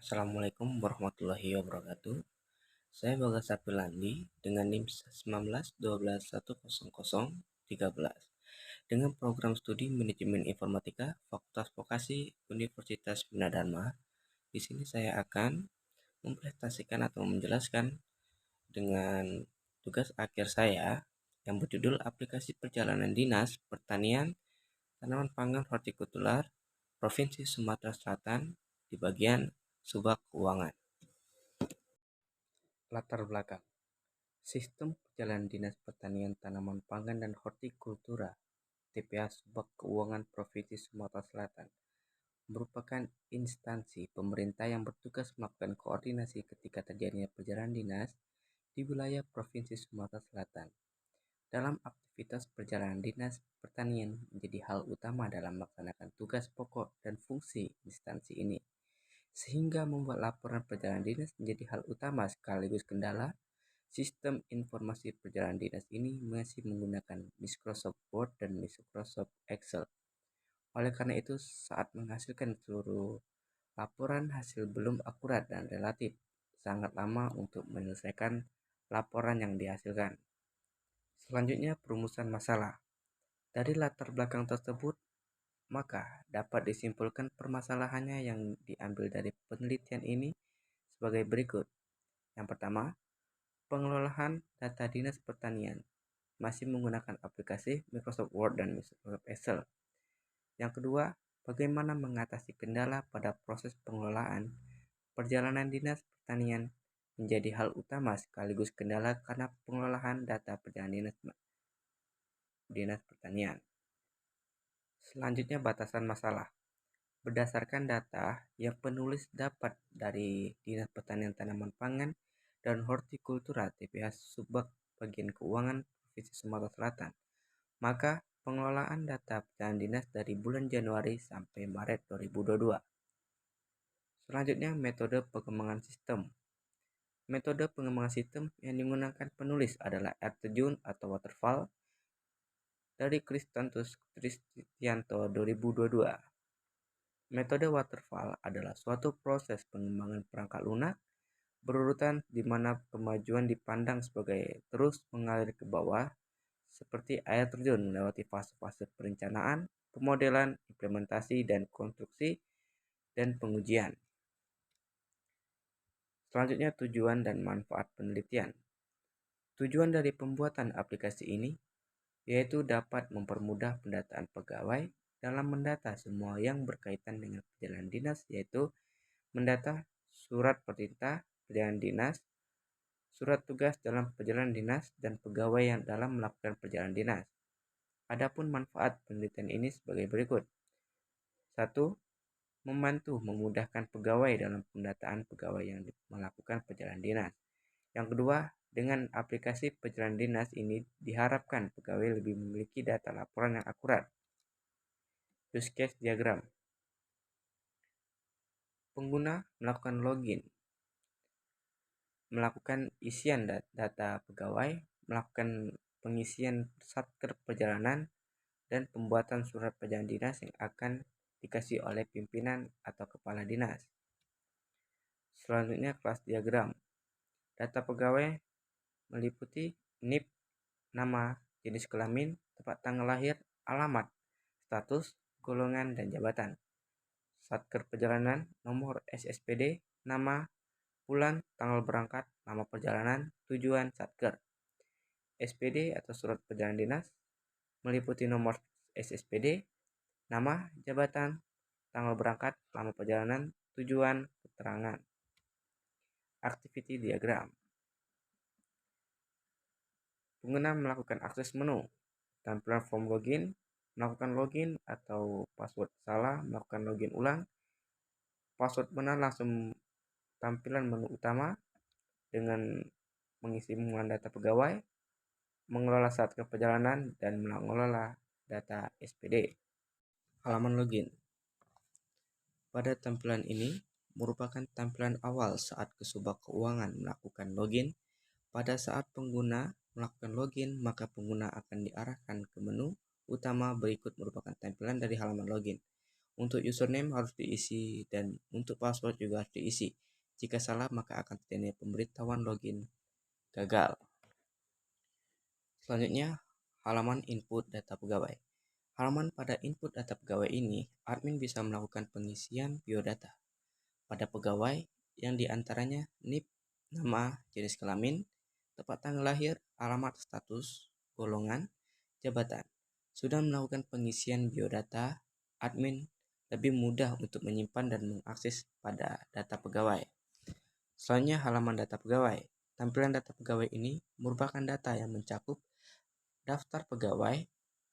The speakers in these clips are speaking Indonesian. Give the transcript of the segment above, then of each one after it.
Assalamualaikum warahmatullahi wabarakatuh. Saya Bagas Sapilandi dengan NIM 19 12 100 13 dengan program studi Manajemen Informatika Fakultas Vokasi Universitas Bina Dharma. Di sini saya akan mempresentasikan atau menjelaskan dengan tugas akhir saya yang berjudul Aplikasi Perjalanan Dinas Pertanian Tanaman Pangan Hortikultura Provinsi Sumatera Selatan di bagian Subak Keuangan. Latar belakang Sistem Perjalanan Dinas Pertanian Tanaman Pangan dan Hortikultura TPA Subak Keuangan Provinsi Sumatera Selatan merupakan instansi pemerintah yang bertugas melakukan koordinasi ketika terjadinya perjalanan dinas di wilayah Provinsi Sumatera Selatan. Dalam aktivitas perjalanan dinas pertanian menjadi hal utama dalam melaksanakan tugas pokok dan fungsi instansi ini, sehingga membuat laporan perjalanan dinas menjadi hal utama sekaligus kendala. Sistem informasi perjalanan dinas ini masih menggunakan Microsoft Word dan Microsoft Excel. Oleh karena itu, saat menghasilkan seluruh laporan hasil belum akurat dan relatif sangat lama untuk menyelesaikan laporan yang dihasilkan. Selanjutnya, perumusan masalah. Dari latar belakang tersebut, maka dapat disimpulkan permasalahannya yang diambil dari penelitian ini sebagai berikut. Yang pertama, pengelolaan data dinas pertanian masih menggunakan aplikasi Microsoft Word dan Microsoft Excel. Yang kedua, bagaimana mengatasi kendala pada proses pengelolaan perjalanan dinas pertanian menjadi hal utama sekaligus kendala karena pengelolaan data perjalanan dinas pertanian. Selanjutnya, batasan masalah. Berdasarkan data yang penulis dapat dari Dinas Pertanian Tanaman Pangan dan Hortikultura TPH Subak Bagian Keuangan Provinsi Sumatera Selatan, maka pengelolaan data perjalanan dinas dari bulan Januari sampai Maret 2022. Selanjutnya, metode pengembangan sistem. Metode pengembangan sistem yang digunakan penulis adalah air terjun atau waterfall dari Kristantus Kristianto 2022. Metode waterfall adalah suatu proses pengembangan perangkat lunak berurutan di mana kemajuan dipandang sebagai terus mengalir ke bawah, seperti air terjun melewati fase-fase perencanaan, pemodelan, implementasi, dan konstruksi, dan pengujian. Selanjutnya, tujuan dan manfaat penelitian. Tujuan dari pembuatan aplikasi ini yaitu dapat mempermudah pendataan pegawai dalam mendata semua yang berkaitan dengan perjalanan dinas, yaitu mendata surat perintah perjalanan dinas, surat tugas dalam perjalanan dinas, dan pegawai yang dalam melakukan perjalanan dinas. Adapun manfaat penelitian ini sebagai berikut. 1. Membantu memudahkan pegawai dalam pendataan pegawai yang melakukan perjalanan dinas. Yang kedua, dengan aplikasi perjalanan dinas ini diharapkan pegawai lebih memiliki data laporan yang akurat. Use case diagram. Pengguna melakukan login, melakukan isian data pegawai, melakukan pengisian satker perjalanan, dan pembuatan surat perjalanan dinas yang akan dikasih oleh pimpinan atau kepala dinas. Selanjutnya, kelas diagram. Data pegawai meliputi NIP, nama, jenis kelamin, tempat tanggal lahir, alamat, status, golongan, dan jabatan. Satker perjalanan, nomor SSPD, nama, bulan, tanggal berangkat, nama perjalanan, tujuan satker. SPD atau surat perjalanan dinas meliputi nomor SSPD, nama, jabatan, tanggal berangkat, lama perjalanan, tujuan, keterangan. Activity diagram. Pengguna melakukan akses menu, tampilan form login, melakukan login atau password salah, melakukan login ulang, password benar, langsung tampilan menu utama dengan mengisi muatan data pegawai, mengelola satker perjalanan, dan mengelola data SPD. Halaman login. Pada tampilan ini merupakan tampilan awal saat ke Subak Keuangan melakukan login. Pada saat pengguna melakukan login, maka pengguna akan diarahkan ke menu utama berikut merupakan tampilan dari halaman login. Untuk username harus diisi dan untuk password juga harus diisi. Jika salah maka akan terjadi pemberitahuan login gagal. Selanjutnya, halaman input data pegawai. Halaman pada input data pegawai ini, admin bisa melakukan pengisian biodata pada pegawai yang diantaranya NIP, nama, jenis kelamin, tempat tanggal lahir, alamat, status, golongan, jabatan. Sudah melakukan pengisian biodata, admin lebih mudah untuk menyimpan dan mengakses pada data pegawai. Selanjutnya halaman data pegawai. Tampilan data pegawai ini merupakan data yang mencakup daftar pegawai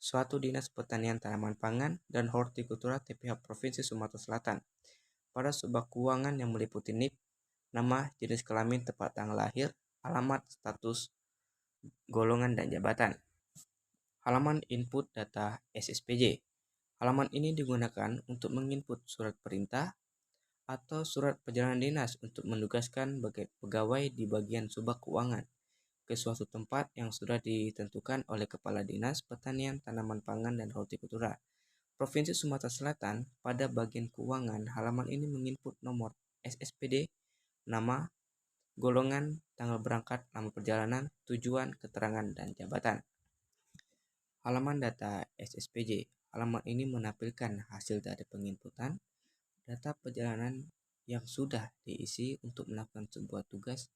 suatu dinas pertanian tanaman pangan dan hortikultura TPH Provinsi Sumatera Selatan pada sebuah keuangan yang meliputi NIP, nama, jenis kelamin, tempat tanggal lahir, alamat, status, golongan, dan jabatan. Halaman input data SSPJ. Halaman ini digunakan untuk menginput surat perintah atau surat perjalanan dinas untuk menugaskan pegawai di bagian subak keuangan ke suatu tempat yang sudah ditentukan oleh Kepala Dinas Pertanian, Tanaman Pangan, dan Hortikultura Provinsi Sumatera Selatan. Pada bagian keuangan, halaman ini menginput nomor SSPD, nama, golongan, tanggal berangkat, nama perjalanan, tujuan, keterangan, dan jabatan. Halaman data SSPJ. Halaman ini menampilkan hasil dari penginputan data perjalanan yang sudah diisi untuk melakukan sebuah tugas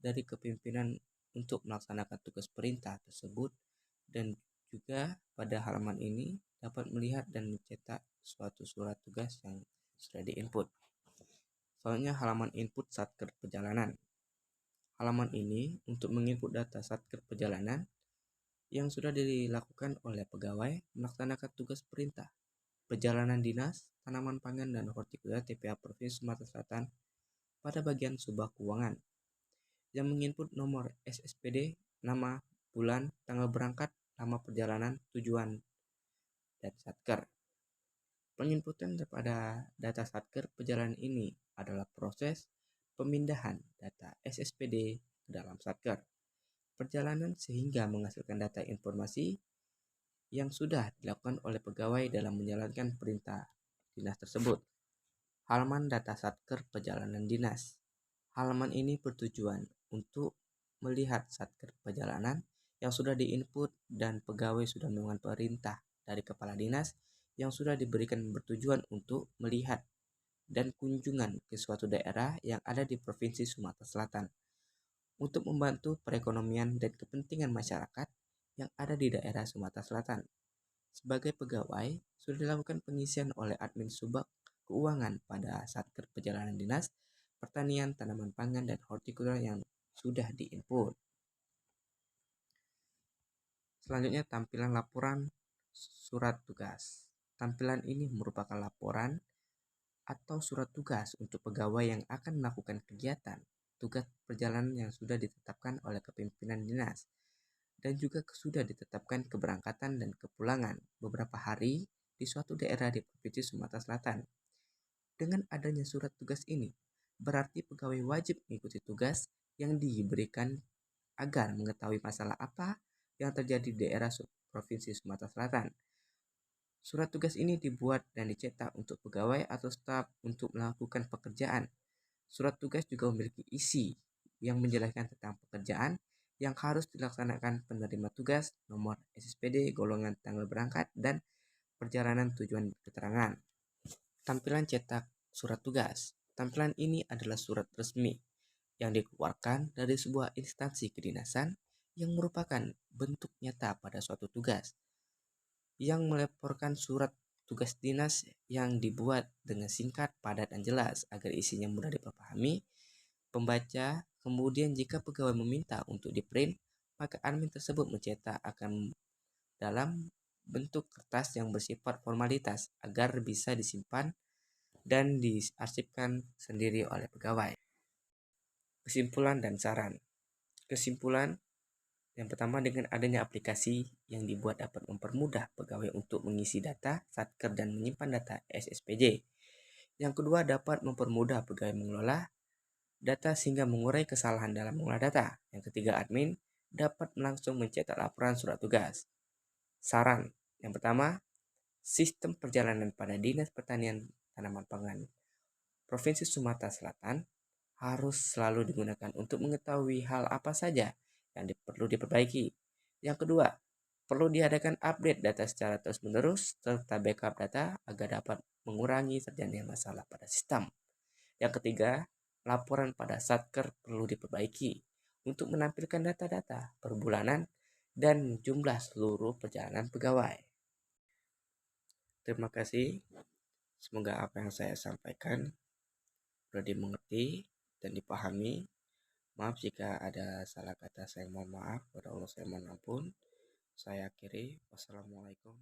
dari kepemimpinan untuk melaksanakan tugas perintah tersebut, dan juga pada halaman ini dapat melihat dan mencetak suatu surat tugas yang sudah diinput. Soalnya halaman input satker perjalanan. Halaman ini untuk menginput data satker perjalanan yang sudah dilakukan oleh pegawai melaksanakan tugas perintah perjalanan dinas tanaman pangan dan hortikultura TPA Provinsi Sumatera Selatan pada bagian subak keuangan yang menginput nomor SSPD, nama, bulan, tanggal berangkat, nama perjalanan, tujuan, dan satker. Penginputan pada data satker perjalanan ini adalah proses pemindahan data SSPD ke dalam satker perjalanan sehingga menghasilkan data informasi yang sudah dilakukan oleh pegawai dalam menjalankan perintah dinas tersebut. Halaman data satker perjalanan dinas. Halaman ini bertujuan untuk melihat satker perjalanan yang sudah diinput dan pegawai sudah melakukan perintah dari kepala dinas yang sudah diberikan bertujuan untuk melihat dan kunjungan ke suatu daerah yang ada di Provinsi Sumatera Selatan untuk membantu perekonomian dan kepentingan masyarakat yang ada di daerah Sumatera Selatan. Sebagai pegawai, sudah dilakukan pengisian oleh admin subak keuangan pada satker perjalanan dinas pertanian, tanaman pangan, dan hortikultura yang sudah diinput. Selanjutnya tampilan laporan surat tugas. Tampilan ini merupakan laporan atau surat tugas untuk pegawai yang akan melakukan kegiatan tugas perjalanan yang sudah ditetapkan oleh kepemimpinan dinas dan juga sudah ditetapkan keberangkatan dan kepulangan beberapa hari di suatu daerah di Provinsi Sumatera Selatan. Dengan adanya surat tugas ini, berarti pegawai wajib mengikuti tugas yang diberikan agar mengetahui masalah apa yang terjadi di daerah Provinsi Sumatera Selatan. Surat tugas ini dibuat dan dicetak untuk pegawai atau staf untuk melakukan pekerjaan. Surat tugas juga memiliki isi yang menjelaskan tentang pekerjaan yang harus dilaksanakan penerima tugas, nomor SSPD, golongan tanggal berangkat, dan perjalanan tujuan keterangan. Tampilan cetak surat tugas. Tampilan ini adalah surat resmi yang dikeluarkan dari sebuah instansi kedinasan yang merupakan bentuk nyata pada suatu tugas, yang melaporkan surat tugas dinas yang dibuat dengan singkat, padat, dan jelas agar isinya mudah dipahami pembaca. Kemudian jika pegawai meminta untuk di-print, maka admin tersebut mencetak akan dalam bentuk kertas yang bersifat formalitas agar bisa disimpan dan diarsipkan sendiri oleh pegawai. Kesimpulan dan saran. Kesimpulan yang pertama, dengan adanya aplikasi yang dibuat dapat mempermudah pegawai untuk mengisi data satker dan menyimpan data SSPJ. Yang kedua, dapat mempermudah pegawai mengelola data sehingga mengurai kesalahan dalam mengolah data. Yang ketiga, admin dapat langsung mencetak laporan surat tugas. Saran yang pertama, Sistem perjalanan pada Dinas Pertanian Tanaman Pangan Provinsi Sumatera Selatan harus selalu digunakan untuk mengetahui hal apa saja yang perlu diperbaiki. Yang kedua, perlu diadakan update data secara terus-menerus serta backup data agar dapat mengurangi terjadinya masalah pada sistem. Yang ketiga, laporan pada Satker perlu diperbaiki untuk menampilkan data-data perbulanan dan jumlah seluruh perjalanan pegawai. Terima kasih. Semoga apa yang saya sampaikan sudah dimengerti dan dipahami. Maaf jika ada salah kata, saya mohon maaf. Kepada Allah saya mohon ampun. Saya akhiri. Wassalamualaikum.